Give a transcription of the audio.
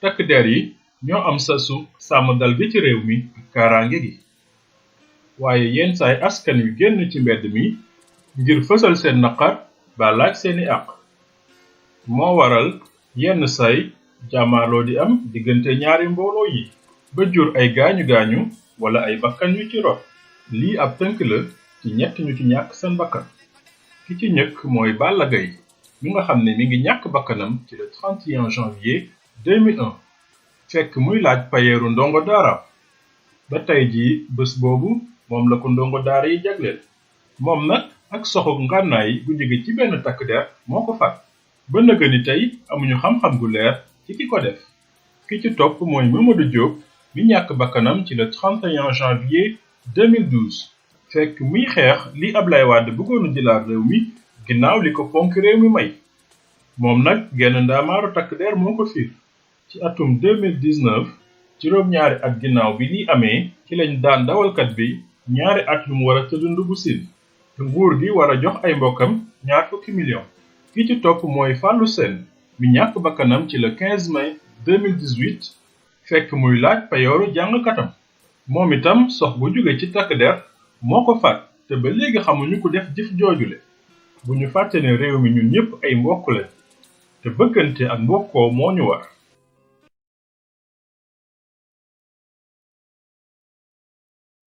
takk der yi ñoo am sasu sàmm dal gi ci réew mi ak kaaraange gi waaye yenn saay askan wi génn ci mbedd mi ngir fësal seen naqar ba laaj seeni àq moo waral yenn saay jàmmaarloo di am diggante ñaari mbooloo yi ba jur ay gaañu-gaañu wala ay bakkan yu ci rot lii ab tënk la ci ñett ñu ci ñàkk seen bakkan ki ci ñëkk mooy Balla Gaye mi nga xam ne mi ngi ñàkk bakkanam ci le 31 janvier 2001 fekk muy laaj payeeru ndongo daara ba tey jii bés boobu moom la ko ndongo daara yi jagleel moom nag ak soxu ngànnaay bu jóge ci benn takk der moo ko faat ba nëga ni tey amuñu xam-xam gu leer ci ki ko def ki ci topp mooy Mamadou Diop mi ñàkk bakkanam ci le 31 janvier 2012 fekk muy xeex li Ablaye Wade bëggoon a jëlaat réew mi ginnaaw li ko ponk réew mi may moom nag genn ndaamaaru takk der moo ko fiir ci atum 2019 juróom-ñaari at ginnaaw bi lii amee ci lañ daan dawalkat bi ñaari at yu mu war a tëdd ndugg siin te nguur gi war a jox ay mbokkam $20 millions ki ci topp mooy Fallou Sène mi ñàkk bakkanam ci le 15 mai 2018 fekk muy laaj payooru jàngkatam moom itam sox bu jóge ci takk der moo ko faat te ba léegi xamuñu ku def jëf joojule bu ñu fàtte ne réew mi ñun ñëpp ay mbokk lañ te bëggante ak mbokkoo moo ñu war